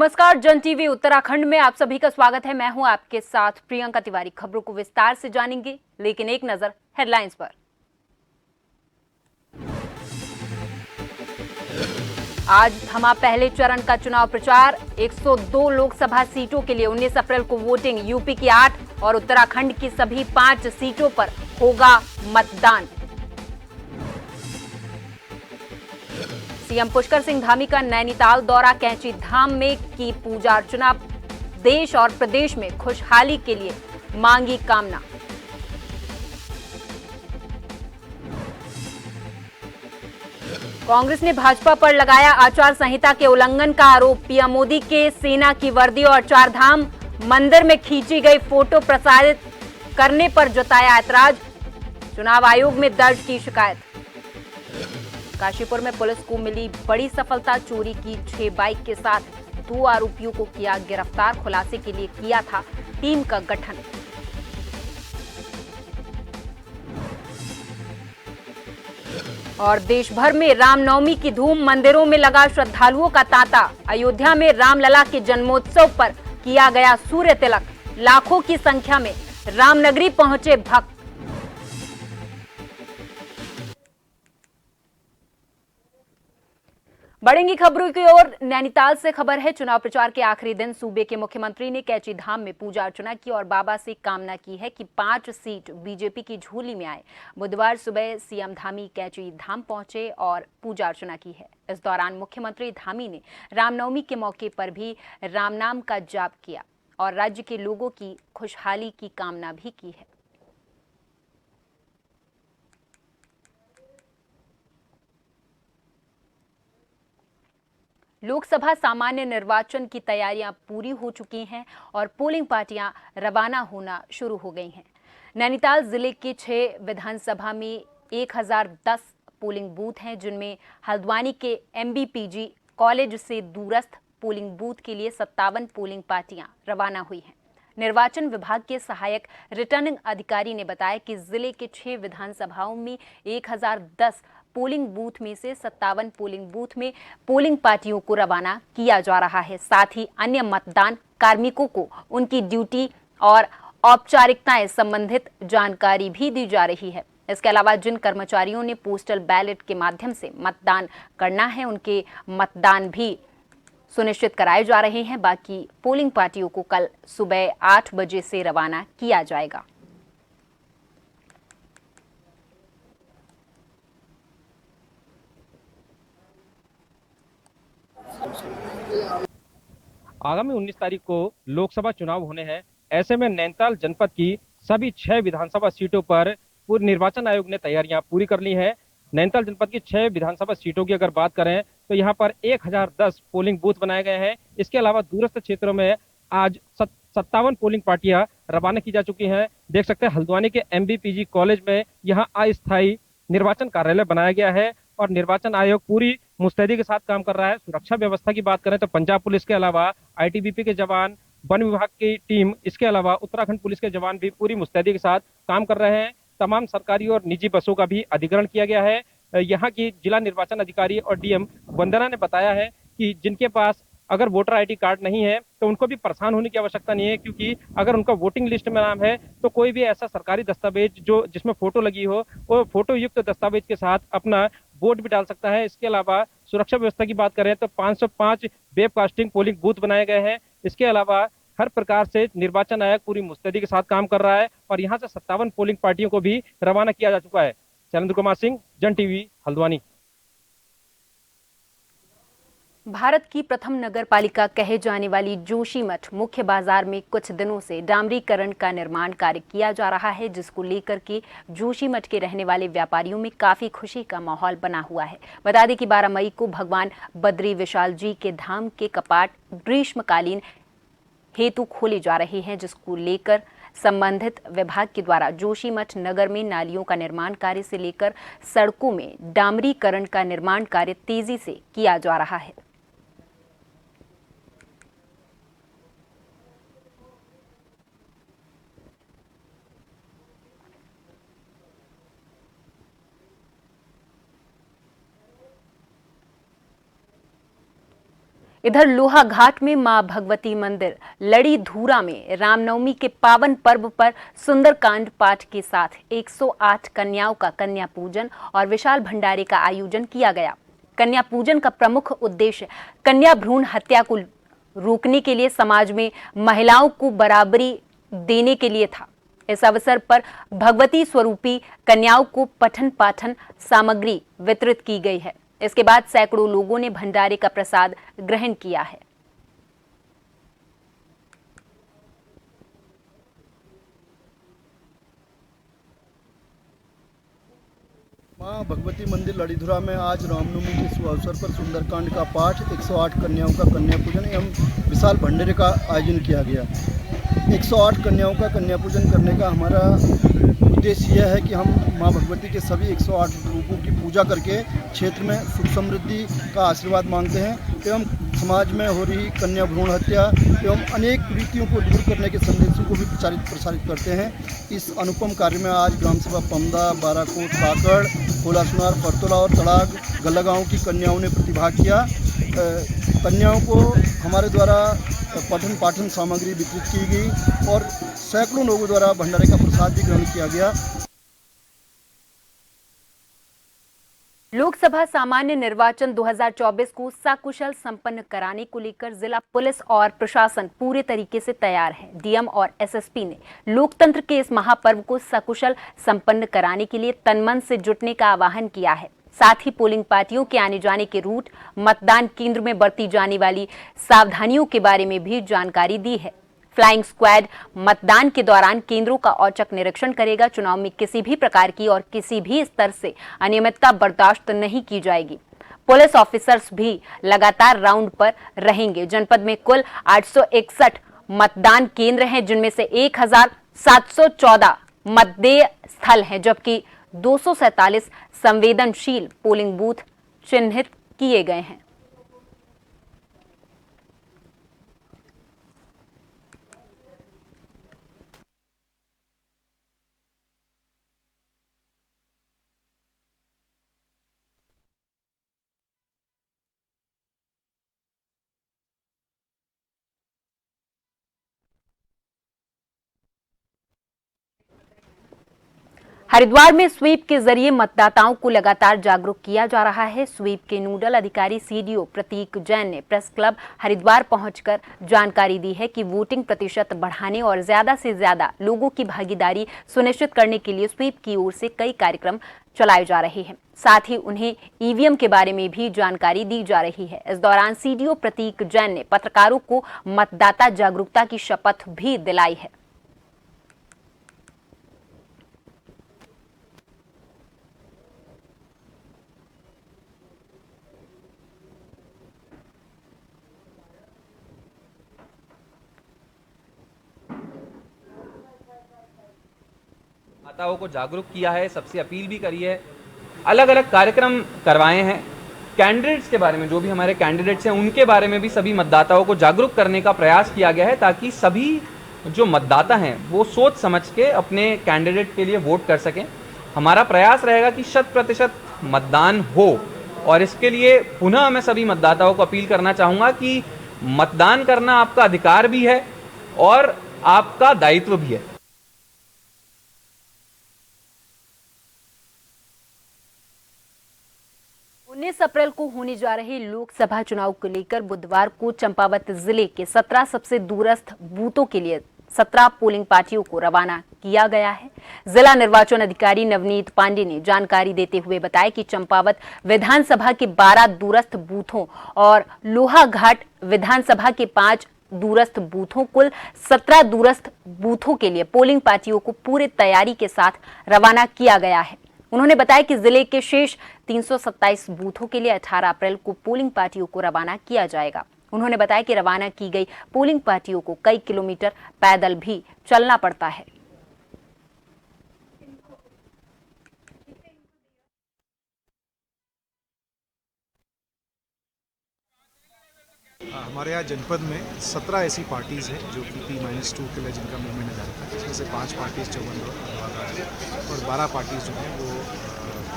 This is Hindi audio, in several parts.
नमस्कार, जन टीवी उत्तराखंड में आप सभी का स्वागत है। मैं हूं आपके साथ प्रियंका तिवारी। खबरों को विस्तार से जानेंगे, लेकिन एक नजर हेडलाइंस पर। आज थमा पहले चरण का चुनाव प्रचार। 102 लोकसभा सीटों के लिए 19 अप्रैल को वोटिंग। यूपी की 8 और उत्तराखंड की सभी 5 सीटों पर होगा मतदान। सीएम पुष्कर सिंह धामी का नैनीताल दौरा। कैंची धाम में की पूजा अर्चना। देश और प्रदेश में खुशहाली के लिए मांगी कामना। कांग्रेस ने भाजपा पर लगाया आचार संहिता के उल्लंघन का आरोप। पीएम मोदी के सेना की वर्दी और चारधाम मंदिर में खींची गई फोटो प्रसारित करने पर जताया ऐतराज। चुनाव आयोग में दर्ज की शिकायत। काशीपुर में पुलिस को मिली बड़ी सफलता। चोरी की 6 बाइक के साथ 2 आरोपियों को किया गिरफ्तार। खुलासे के लिए किया था टीम का गठन। और देश भर में रामनवमी की धूम। मंदिरों में लगा श्रद्धालुओं का तांता। अयोध्या में रामलला के जन्मोत्सव पर किया गया सूर्य तिलक। लाखों की संख्या में रामनगरी पहुंचे भक्त। बढ़ेंगी खबरों की ओर। नैनीताल से खबर है। चुनाव प्रचार के आखिरी दिन सूबे के मुख्यमंत्री ने कैंची धाम में पूजा अर्चना की और बाबा से कामना की है कि 5 सीट बीजेपी की झोली में आए। बुधवार सुबह सीएम धामी कैंची धाम पहुंचे और पूजा अर्चना की है। इस दौरान मुख्यमंत्री धामी ने रामनवमी के मौके पर भी राम नाम का जाप किया और राज्य के लोगों की खुशहाली की कामना भी की है। लोकसभा सामान्य निर्वाचन की तैयारियां पूरी हो चुकी हैं और पोलिंग पार्टियां रवाना होना शुरू हो गई हैं। नैनीताल जिले के 6 विधानसभा में 1010 पोलिंग बूथ हैं, जिनमें हल्द्वानी के एमबीपीजी कॉलेज से दूरस्थ पोलिंग बूथ के लिए 57 पोलिंग पार्टियां रवाना हुई हैं। निर्वाचन विभाग के सहायक रिटर्निंग अधिकारी ने बताया कि जिले के 6 विधानसभाओं में 1010 पोलिंग बूथ में से 57 पोलिंग बूथ में पोलिंग पार्टियों को रवाना किया जा रहा है। साथ ही अन्य मतदान कार्मिकों को उनकी ड्यूटी और औपचारिकताएं संबंधित जानकारी भी दी जा रही है। इसके अलावा जिन कर्मचारियों ने पोस्टल बैलेट के माध्यम से मतदान करना है, उनके मतदान भी सुनिश्चित कराए जा रहे हैं। बाकी पोलिंग पार्टियों को कल सुबह 8 बजे से रवाना किया जाएगा। आगामी 19 तारीख को लोकसभा चुनाव होने हैं। ऐसे में नैनीताल जनपद की सभी 6 विधानसभा सीटों पर पूर्व निर्वाचन आयोग ने तैयारियां पूरी कर ली हैं। नैनीताल जनपद की 6 विधानसभा सीटों की अगर बात करें तो यहाँ पर 1010 पोलिंग बूथ बनाए गए हैं। इसके अलावा दूरस्थ क्षेत्रों में आज 57 पोलिंग पार्टियां रवाना की जा चुकी हैं। देख सकते हैं हल्द्वानी के एमबीपीजी कॉलेज में यहाँ अस्थायी निर्वाचन कार्यालय बनाया गया है और निर्वाचन आयोग पूरी मुस्तैदी के साथ काम कर रहा है। सुरक्षा व्यवस्था की बात करें तो पंजाब पुलिस के अलावा आईटीबीपी के जवान, वन विभाग की टीम, इसके अलावा उत्तराखंड पुलिस के जवान भी पूरी मुस्तैदी के साथ काम कर रहे हैं। तमाम सरकारी और निजी बसों का भी अधिग्रहण किया गया है। यहाँ की जिला निर्वाचन अधिकारी और डीएम वंदना ने बताया है कि जिनके पास अगर वोटर आईडी कार्ड नहीं है तो उनको भी परेशान होने की आवश्यकता नहीं है, क्योंकि अगर उनका वोटिंग लिस्ट में नाम है तो कोई भी ऐसा सरकारी दस्तावेज जो जिसमें फोटो लगी हो, वो फोटो युक्त दस्तावेज के साथ अपना वोट भी डाल सकता है। इसके अलावा सुरक्षा व्यवस्था की बात करें तो 505 वेबकास्टिंग पोलिंग बूथ बनाए गए हैं। इसके अलावा हर प्रकार से निर्वाचन आयोग पूरी मुस्तैदी के साथ काम कर रहा है और यहाँ से 57 पोलिंग पार्टियों को भी रवाना किया जा चुका है। चंद्र कुमार सिंह, जन टीवी, हल्द्वानी। भारत की प्रथम नगर पालिका कहे जाने वाली जोशीमठ मुख्य बाजार में कुछ दिनों से डामरीकरण का निर्माण कार्य किया जा रहा है, जिसको लेकर के जोशीमठ के रहने वाले व्यापारियों में काफी खुशी का माहौल बना हुआ है। बता दें कि 12 मई को भगवान बद्री विशाल जी के धाम के कपाट ग्रीष्मकालीन हेतु खोले जा रहे हैं, जिसको लेकर संबंधित विभाग के द्वारा जोशीमठ नगर में नालियों का निर्माण कार्य से लेकर सड़कों में डामरीकरण का निर्माण कार्य तेजी से किया जा रहा है। इधर लोहा घाट में मां भगवती मंदिर लड़ी धूरा में रामनवमी के पावन पर्व पर सुंदरकांड पाठ के साथ 108 कन्याओं का कन्या पूजन और विशाल भंडारे का आयोजन किया गया। कन्या पूजन का प्रमुख उद्देश्य कन्या भ्रूण हत्या को रोकने के लिए समाज में महिलाओं को बराबरी देने के लिए था। इस अवसर पर भगवती स्वरूपी कन्याओं को पठन पाठन सामग्री वितरित की गई है। इसके बाद सैकड़ों लोगों ने भंडारे का प्रसाद ग्रहण किया है। मां भगवती मंदिर लड़ीधुरा में आज रामनवमी के शुभ अवसर पर सुंदरकांड का पाठ, 108 कन्याओं का कन्या पूजन एवं विशाल भंडारे का आयोजन किया गया। 108 कन्याओं का कन्या पूजन करने का हमारा उद्देश्य यह है कि हम मां भगवती के सभी 108 रूपों की पूजा करके क्षेत्र में सुख समृद्धि का आशीर्वाद मांगते हैं एवं समाज में हो रही कन्या भ्रूण हत्या एवं अनेक कुरीतियों को दूर करने के संदेशों को भी प्रसारित करते हैं। इस अनुपम कार्य में आज ग्राम सभा पमदा, बाराकोट, काकड़, कोलासुनार, परतोला और तड़ाग गल्ला गाँव की कन्याओं ने प्रतिभाग किया। कन्याओं को हमारे द्वारा पठन पाठन सामग्री वितरित की गई और सैकड़ों लोगों द्वारा भंडारे का प्रसाद भी ग्रहण किया गया। लोकसभा सामान्य निर्वाचन 2024 को सकुशल संपन्न कराने को लेकर जिला पुलिस और प्रशासन पूरे तरीके से तैयार है। डीएम और एसएसपी ने लोकतंत्र के इस महापर्व को सकुशल संपन्न कराने के लिए तनमन से जुटने का आह्वान किया है। साथ ही पोलिंग पार्टियों के आने जाने के रूट, मतदान केंद्र में बरती जाने वाली सावधानियों के बारे में भी जानकारी दी है। फ्लाइंग स्क्वाड मतदान के दौरान केंद्रों का औचक निरीक्षण करेगा। चुनाव में किसी भी प्रकार की और किसी भी स्तर से अनियमितता बर्दाश्त नहीं की जाएगी। पुलिस ऑफिसर्स भी लगातार राउंड पर रहेंगे। जनपद में कुल 861 मतदान केंद्र हैं, जिनमें से 1714 मतदेय स्थल हैं, जबकि 247 संवेदनशील पोलिंग बूथ चिन्हित किए गए हैं। हरिद्वार में स्वीप के जरिए मतदाताओं को लगातार जागरूक किया जा रहा है। स्वीप के नोडल अधिकारी सीडीओ प्रतीक जैन ने प्रेस क्लब हरिद्वार पहुंचकर जानकारी दी है कि वोटिंग प्रतिशत बढ़ाने और ज्यादा से ज्यादा लोगों की भागीदारी सुनिश्चित करने के लिए स्वीप की ओर से कई कार्यक्रम चलाए जा रहे हैं। साथ ही उन्हें ईवीएम के बारे में भी जानकारी दी जा रही है। इस दौरान सीडीओ प्रतीक जैन ने पत्रकारों को मतदाता जागरूकता की शपथ भी दिलाई है। मतदाताओं को जागरूक किया है, सबसे अपील भी करी है, अलग अलग कार्यक्रम करवाए हैं। कैंडिडेट्स के बारे में, जो भी हमारे कैंडिडेट्स हैं उनके बारे में भी सभी मतदाताओं को जागरूक करने का प्रयास किया गया है, ताकि सभी जो मतदाता हैं वो सोच समझ के अपने कैंडिडेट के लिए वोट कर सकें। हमारा प्रयास रहेगा कि 100% मतदान हो, और इसके लिए पुनः मैं सभी मतदाताओं को अपील करना चाहूँगा कि मतदान करना आपका अधिकार भी है और आपका दायित्व भी है। 19 अप्रैल को होने जा रहे लोकसभा चुनाव को लेकर बुधवार को चंपावत जिले के 17 सबसे दूरस्थ बूथों के लिए 17 पोलिंग पार्टियों को रवाना किया गया है। जिला निर्वाचन अधिकारी नवनीत पांडे ने जानकारी देते हुए बताया कि चंपावत विधानसभा के 12 दूरस्थ बूथों और लोहाघाट विधानसभा के 5 दूरस्थ बूथों, कुल 17 दूरस्थ बूथों के लिए पोलिंग पार्टियों को पूरे तैयारी के साथ रवाना किया गया है। उन्होंने बताया कि जिले के शेष 327 बूथों के लिए 18 अप्रैल को पोलिंग पार्टियों को रवाना किया जाएगा। उन्होंने बताया कि रवाना की गई पोलिंग पार्टियों को कई किलोमीटर पैदल भी चलना पड़ता है। हमारे यहाँ जनपद में 17 ऐसी पार्टीज़ हैं जो कि T-2 के लिए जिनका मूवमेंट जाता है, इसमें से 5 पार्टीज़ चौबंदर और 12 पार्टीज़ जो हैं वो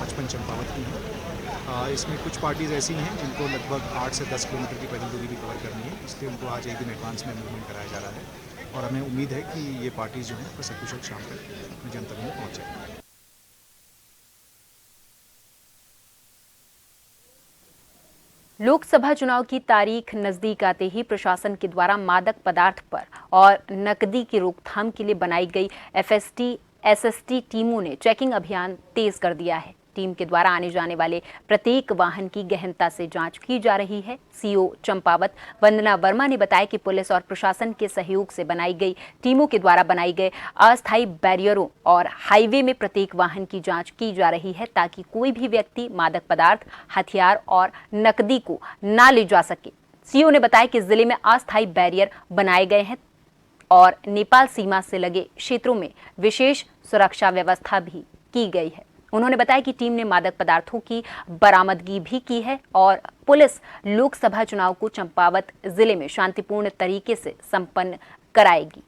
55 चंपावत की हैं। इसमें कुछ पार्टीज़ ऐसी हैं जिनको लगभग 8 से 10 किलोमीटर की पैदल दूरी भी कवर करनी है, इसलिए उनको आज एक दिन एडवांस में मूवमेंट कराया जा रहा है और हमें उम्मीद है कि ये पार्टीज़ जो हैं सकुशल शाम तक अपने गंतव्य में पहुँच जाएंगी। लोकसभा चुनाव की तारीख नजदीक आते ही प्रशासन के द्वारा मादक पदार्थ पर और नकदी की रोकथाम के लिए बनाई गई एफएसटी एसएसटी टीमों ने चेकिंग अभियान तेज कर दिया है। टीम के द्वारा आने जाने वाले प्रत्येक वाहन की गहनता से जांच की जा रही है। सीओ चंपावत वंदना वर्मा ने बताया कि पुलिस और प्रशासन के सहयोग से बनाई गई टीमों के द्वारा बनाई गए अस्थायी बैरियरों और हाईवे में प्रत्येक वाहन की जांच की जा रही है ताकि कोई भी व्यक्ति मादक पदार्थ, हथियार और नकदी को ना ले जा सके। सीओ ने बताया कि जिले में अस्थायी बैरियर बनाए गए हैं और नेपाल सीमा से लगे क्षेत्रों में विशेष सुरक्षा व्यवस्था भी की गई है। उन्होंने बताया कि टीम ने मादक पदार्थों की बरामदगी भी की है और पुलिस लोकसभा चुनाव को चंपावत जिले में शांतिपूर्ण तरीके से संपन्न कराएगी।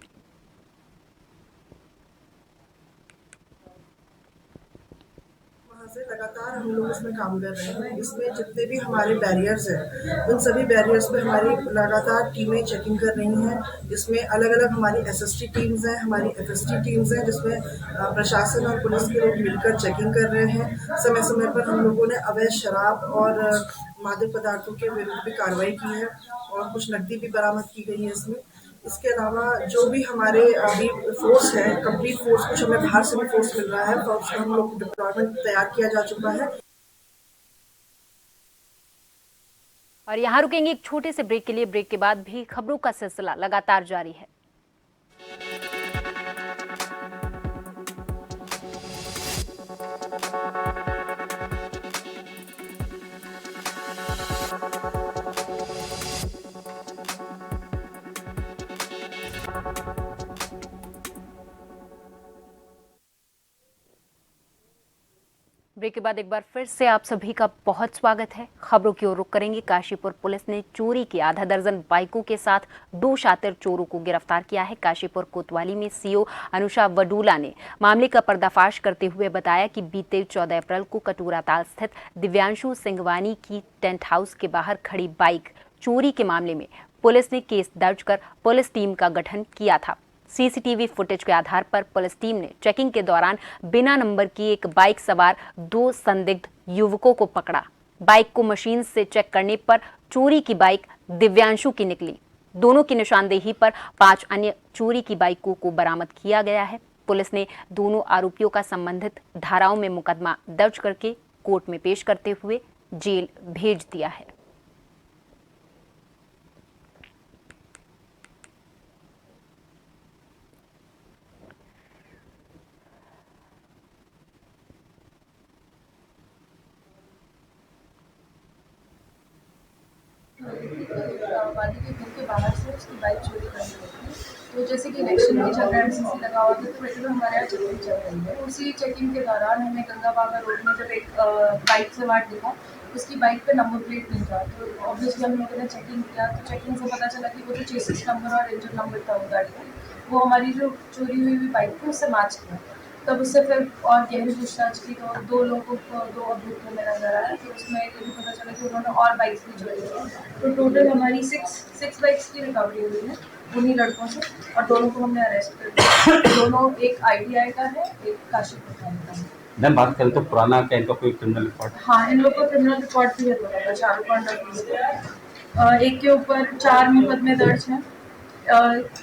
से लगातार हम लोग इसमें काम कर रहे हैं। इसमें जितने भी हमारे बैरियर्स हैं उन सभी बैरियर्स पे हमारी लगातार टीमें चेकिंग कर रही हैं। इसमें अलग अलग हमारी एसएसटी टीम्स हैं, हमारी एफएसटी टीम्स हैं, जिसमें प्रशासन और पुलिस के लोग मिलकर चेकिंग कर रहे हैं। समय समय पर हम लोगों ने अवैध शराब और मादक पदार्थों के विरुद्ध भी कार्रवाई की है और कुछ नकदी भी बरामद की गई है इसमें। इसके अलावा जो भी हमारे अभी फोर्स है, कंप्लीट फोर्स, कुछ हमें बाहर से भी फोर्स मिल रहा है, तो उसका हम लोग डिप्लॉयमेंट तैयार किया जा चुका है। और यहाँ रुकेंगे एक छोटे से ब्रेक के लिए। ब्रेक के बाद भी खबरों का सिलसिला लगातार जारी है। ब्रेक के बाद एक बार फिर से आप सभी का बहुत स्वागत है। खबरों की ओर रुख करेंगे। काशीपुर पुलिस ने चोरी की आधा दर्जन बाइकों के साथ 2 शातिर चोरों को गिरफ्तार किया है। काशीपुर कोतवाली में सीओ अनुषा वडूला ने मामले का पर्दाफाश करते हुए बताया कि बीते 14 अप्रैल को कटोराताल स्थित दिव्यांशु सिंघवानी की टेंट हाउस के बाहर खड़ी बाइक चोरी के मामले में पुलिस ने केस दर्ज कर पुलिस टीम का गठन किया था। सीसीटीवी फुटेज के आधार पर पुलिस टीम ने चेकिंग के दौरान बिना नंबर की एक बाइक सवार 2 संदिग्ध युवकों को पकड़ा। बाइक को मशीन से चेक करने पर चोरी की बाइक दिव्यांशु की निकली। दोनों की निशानदेही पर 5 अन्य चोरी की बाइकों को बरामद किया गया है। पुलिस ने दोनों आरोपियों का संबंधित धाराओं में मुकदमा दर्ज करके कोर्ट में पेश करते हुए जेल भेज दिया है। वादी के घर के बाहर से उसकी बाइक चोरी करनी होती है। तो जैसे कि इलेक्शन भी चल रहा है, एमसीसी लगा हुआ था, तो रेगुलर हमारे यहाँ चेकिंग चल रही है। उसी चेकिंग के दौरान हमें गंगा बाबा रोड में जब एक बाइक सवार दिखा, उसकी बाइक पे नंबर प्लेट नहीं था। तो ऑब्वियसली हम लोगों ने चेकिंग किया, तो चेकिंग से पता चला कि वो जो चेसिस नंबर और इंजन नंबर था वो गाड़ी का, वो हमारी जो चोरी हुई बाइक थी उससे मैच किया। तब उससे फिर और गहरी पूछताछ की तो 2 लोगों को 2 अभियुक्तों में नजर आया। तो उसमें ये भी पता चला कि उन्होंने और बाइक्स भी चोरी की। तो टोटल हमारी 6 बाइक्स की रिकवरी हुई है उन्हीं लड़कों से, और दोनों को हमने अरेस्ट कर दिया। दोनों, एक ITI का है, एक काशीपुर का है। मैम बात करें तो पुराना क्या इनका कोई क्रिमिनल रिकॉर्ड? हाँ, इन लोग का क्रिमिनल रिकॉर्ड भी है दोनों का, शाहरुख खान। एक के ऊपर 4 मुकदमे दर्ज हैं।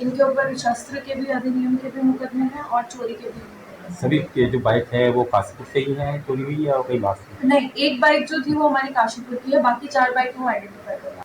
इनके ऊपर शस्त्र के भी, अधिनियम के भी मुकदमे हैं और चोरी के भी। सभी के जो बाइक है वो काशीपुर से ही है चोरी हुई या कहीं बाहर से? नहीं, एक बाइक जो थी वो हमारी काशीपुर की है, बाकी 4 बाइक हम आइडेंटिफाई कर रहे हैं।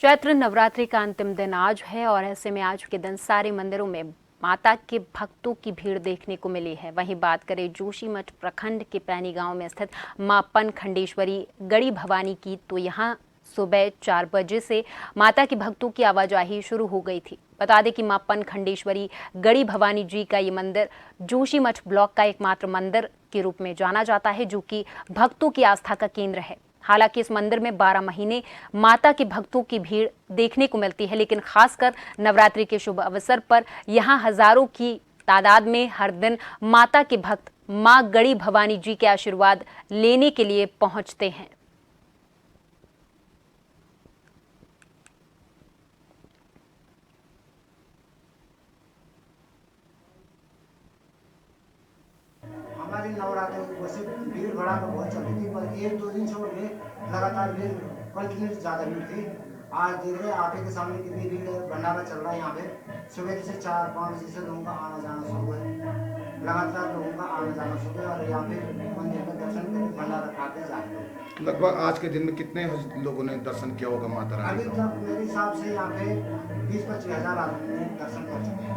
चैत्र नवरात्रि का अंतिम दिन आज है और ऐसे में आज के दिन सारे मंदिरों में माता के भक्तों की भीड़ देखने को मिली है। वहीं बात करें जोशीमठ प्रखंड के पैनी गांव में स्थित मां पनखंडेश्वरी गड़ी भवानी की, तो यहां सुबह 4 बजे से माता के भक्तों की आवाजाही शुरू हो गई थी। बता दें कि मां पनखंडेश्वरी गड़ी भवानी जी का ये मंदिर जोशीमठ ब्लॉक का एकमात्र मंदिर के रूप में जाना जाता है, जो कि भक्तों की आस्था का केंद्र है। हालांकि इस मंदिर में 12 महीने माता के भक्तों की भीड़ देखने को मिलती है, लेकिन खासकर नवरात्रि के शुभ अवसर पर यहाँ हजारों की तादाद में हर दिन माता के भक्त मां गड़ी भवानी जी के आशीर्वाद लेने के लिए पहुंचते हैं। हमारी नवरात्र वैसे भीड़ भड़ा तो बहुत चल रही थी, पर 1-2 दिन छोड़ के लगातार भीड़ कंटिन्यूस ज़्यादा भीड़ थी। आज देख रहे आप ही के सामने कितनी भीड़ है। भंडारा चल रहा है यहाँ पे। सुबह से 4-5 बजे से लोगों का आना जाना शुरू है। लगातार लोगों का आना जाना शुरू है और यहाँ पे मंदिर में दर्शन करके भंडारा खाते जा रहे हैं। लगभग आज के दिन में कितने लोगों ने दर्शन किया होगा माता रानी अभी का? तक मेरे हिसाब से यहाँ पे 20-25 हज़ार आदमी ने दर्शन कर चुके हैं।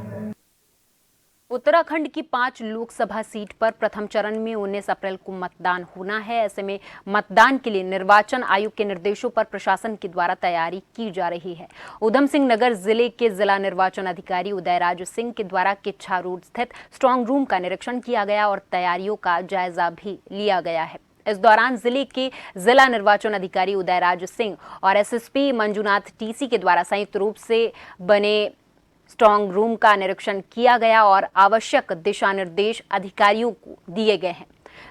उत्तराखंड की 5 लोकसभा सीट पर प्रथम चरण में 19 अप्रैल को मतदान होना है। ऐसे में मतदान के लिए निर्वाचन आयोग के निर्देशों पर प्रशासन के द्वारा तैयारी की जा रही है। ऊधम सिंह नगर जिले के जिला निर्वाचन अधिकारी उदयराज सिंह के द्वारा किच्छा रोड स्थित स्ट्रांग रूम का निरीक्षण किया गया और तैयारियों का जायजा भी लिया गया है। इस दौरान जिले के जिला निर्वाचन अधिकारी उदयराज सिंह और एसएसपी मंजुनाथ टीसी के द्वारा संयुक्त रूप से बने स्ट्रांग रूम का निरीक्षण किया गया और आवश्यक दिशा निर्देश अधिकारियों को दिए गए हैं।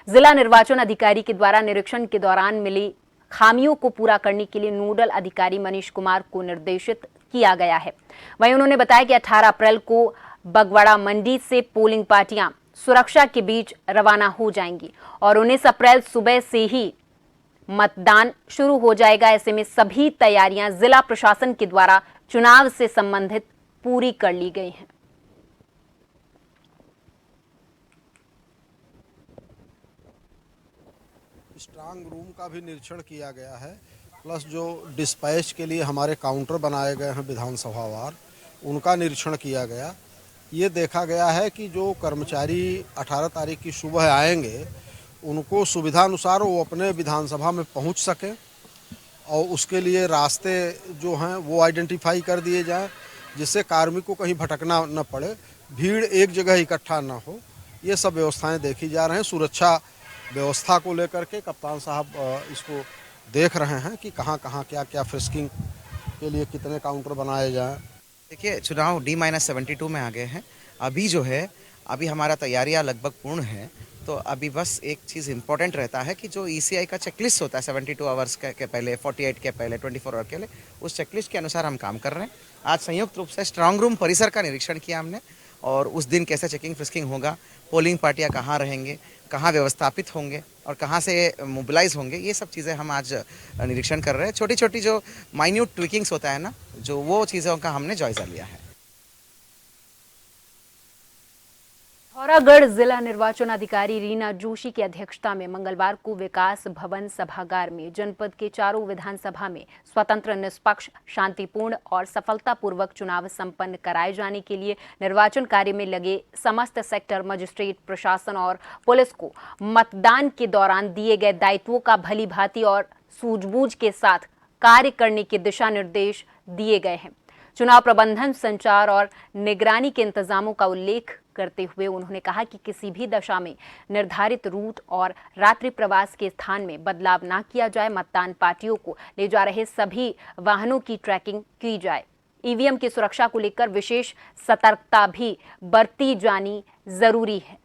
जिला निर्वाचन अधिकारी के द्वारा निरीक्षण के दौरान मिली खामियों को पूरा करने के लिए नोडल अधिकारी मनीष कुमार को निर्देशित किया गया है। वहीं उन्होंने बताया कि 18 अप्रैल को बगवाड़ा मंडी से पोलिंग पार्टियां सुरक्षा के बीच रवाना हो जाएंगी और 19 अप्रैल सुबह से ही मतदान शुरू हो जाएगा। ऐसे में सभी तैयारियां जिला प्रशासन के द्वारा चुनाव से संबंधित पूरी कर ली गई हैं। स्ट्रांग रूम का भी निरीक्षण किया गया है, प्लस जो डिस्पैच के लिए हमारे काउंटर बनाए गए हैं विधानसभावार, उनका निरीक्षण किया गया। ये देखा गया है कि जो कर्मचारी 18 तारीख की सुबह आएंगे उनको सुविधानुसार वो अपने विधानसभा में पहुंच सकें और उसके लिए रास्ते जो हैं वो आइडेंटिफाई कर दिए जाएं, जिससे कार्मिक को कहीं भटकना न पड़े, भीड़ एक जगह इकट्ठा न हो। ये सब व्यवस्थाएं देखी जा रहे हैं। सुरक्षा व्यवस्था को लेकर के कप्तान साहब इसको देख रहे हैं कि कहाँ कहाँ क्या क्या फ्रिस्किंग के लिए कितने काउंटर बनाए जाएं। देखिए, चुनाव D-72 में आ गए हैं। अभी जो है हमारा तैयारियां लगभग पूर्ण है। तो अभी बस एक चीज़ इम्पोर्टेंट रहता है कि जो ECI का चेकलिस्ट होता है 72 आवर्स के पहले, 48 के पहले, 24 आवर के लिए, उस चेकलिस्ट के अनुसार हम काम कर रहे हैं। आज संयुक्त रूप से स्ट्रांग रूम परिसर का निरीक्षण किया हमने और उस दिन कैसे चेकिंग फ्रिस्किंग होगा, पोलिंग पार्टियां कहाँ रहेंगे, कहाँ व्यवस्थापित होंगे और कहाँ से मोबिलाइज होंगे, ये सब चीज़ें हम आज निरीक्षण कर रहे हैं। छोटी छोटी जो माइन्यूट ट्विकिंग्स होता है ना, जो वो चीज़ों का हमने जायजा लिया है। पिथौरागढ़ जिला निर्वाचन अधिकारी रीना जोशी की अध्यक्षता में मंगलवार को विकास भवन सभागार में जनपद के चारों विधानसभा में स्वतंत्र, निष्पक्ष, शांतिपूर्ण और सफलतापूर्वक चुनाव संपन्न कराए जाने के लिए निर्वाचन कार्य में लगे समस्त सेक्टर मजिस्ट्रेट, प्रशासन और पुलिस को मतदान के दौरान दिए गए दायित्वों का भलीभांति और सूझबूझ के साथ कार्य करने के दिशा निर्देश दिए गए हैं। चुनाव प्रबंधन, संचार और निगरानी के इंतजामों का उल्लेख करते हुए उन्होंने कहा कि किसी भी दशा में निर्धारित रूट और रात्रि प्रवास के स्थान में बदलाव न किया जाए। मतदान पार्टियों को ले जा रहे सभी वाहनों की ट्रैकिंग की जाए। ईवीएम की सुरक्षा को लेकर विशेष सतर्कता भी बरती जानी जरूरी है।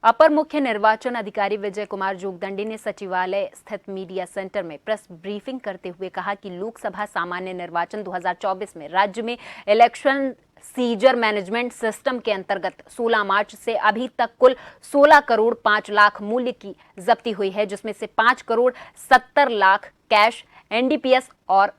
अपर मुख्य निर्वाचन अधिकारी विजय कुमार जोगदंडी ने सचिवालय स्थित मीडिया सेंटर में प्रेस ब्रीफिंग करते हुए कहा कि लोकसभा सामान्य निर्वाचन 2024 में राज्य में इलेक्शन सीजर मैनेजमेंट सिस्टम के अंतर्गत 16 मार्च से अभी तक कुल 16 करोड़ 5 लाख मूल्य की जब्ती हुई है, जिसमें से 5 करोड़ 70 लाख कैश, एनडीपीएस और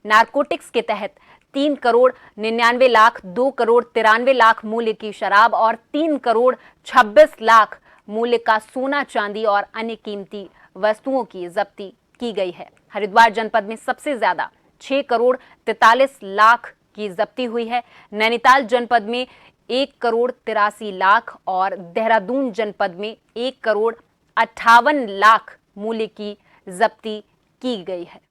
नारकोटिक्स के तहत 3 करोड़ 99 लाख, 2 करोड़ 93 लाख मूल्य की शराब और 3 करोड़ 26 लाख मूल्य का सोना, चांदी और अन्य कीमती वस्तुओं की जब्ती की गई है। हरिद्वार जनपद में सबसे ज्यादा 6 करोड़ 43 लाख की जब्ती हुई है। नैनीताल जनपद में 1 करोड़ 83 लाख और देहरादून जनपद में 1 करोड़ 58 लाख मूल्य की जब्ती की गई है।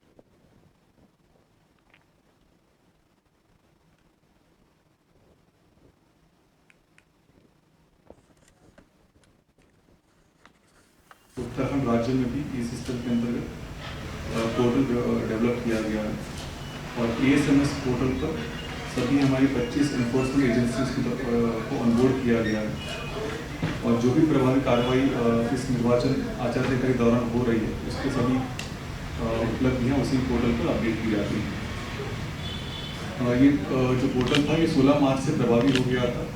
उत्तराखंड राज्य में भी ई सिस्टम के अंतर्गत पोर्टल डेवलप किया गया है और ASMS पोर्टल पर सभी हमारी 25 इन्फोर्समेंट एजेंसीज को ऑनबोर्ड किया गया है और जो भी प्रभावी कार्रवाई इस निर्वाचन आचार संहिता के दौरान हो रही है उसके सभी उपलब्धियाँ उसी पोर्टल पर अपडेट की जाती हैं। ये जो पोर्टल था ये 16 मार्च से प्रभावी हो गया था।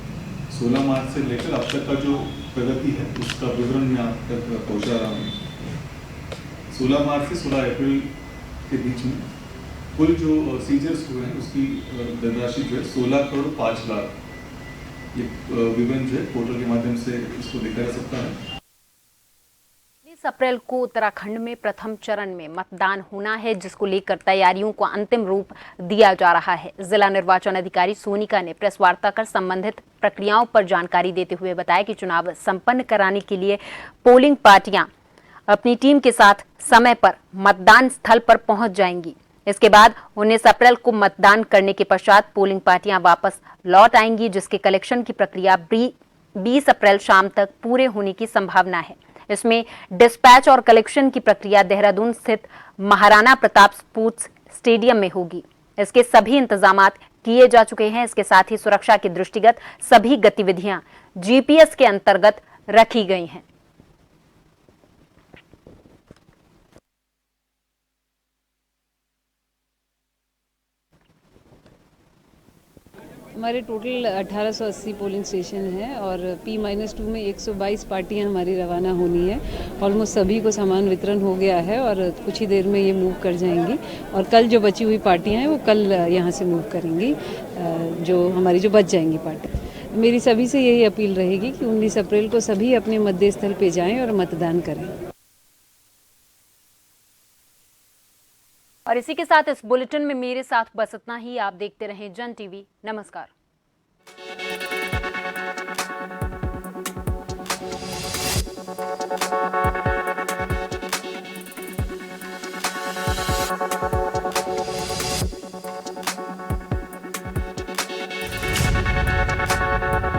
16 मार्च से लेकर अब तक का जो प्रगति है उसका विवरण मैं आप तक पहुँचा रहा हूँ। 16 मार्च से 16 अप्रैल के बीच में कुल जो सीजर्स हुए हैं उसकी धनराशि जो है 16 करोड़ 5 लाख। ये विवरण जो है पोर्टल के माध्यम से इसको देखा जा सकता है। 19 अप्रैल को उत्तराखंड में प्रथम चरण में मतदान होना है, जिसको लेकर तैयारियों को अंतिम रूप दिया जा रहा है। जिला निर्वाचन अधिकारी सोनिका ने प्रेस वार्ता कर संबंधित प्रक्रियाओं पर जानकारी देते हुए बताया कि चुनाव संपन्न कराने के लिए पोलिंग पार्टियां अपनी टीम के साथ समय पर मतदान स्थल पर पहुंच जाएंगी। इसके बाद 19 अप्रैल को मतदान करने के पश्चात पोलिंग पार्टियां वापस लौट आएंगी, जिसके कलेक्शन की प्रक्रिया 20 अप्रैल शाम तक पूरे होने की संभावना है। इसमें डिस्पैच और कलेक्शन की प्रक्रिया देहरादून स्थित महाराणा प्रताप स्पोर्ट्स स्टेडियम में होगी। इसके सभी इंतजामात किए जा चुके हैं। इसके साथ ही सुरक्षा के दृष्टिगत सभी गतिविधियां GPS के अंतर्गत रखी गई हैं। हमारे टोटल 1880 पोलिंग स्टेशन हैं और P-2 में 122 पार्टियां हमारी रवाना होनी है। ऑलमोस्ट सभी को सामान वितरण हो गया है और कुछ ही देर में ये मूव कर जाएंगी और कल जो बची हुई पार्टियां हैं वो कल यहाँ से मूव करेंगी, जो हमारी जो बच जाएंगी पार्टी। मेरी सभी से यही अपील रहेगी कि 19 अप्रैल को सभी अपने मतदेय स्थल पे जाएं और मतदान करें। और इसी के साथ इस बुलेटिन में मेरे साथ बस इतना ही। आप देखते रहें जन टीवी। नमस्कार।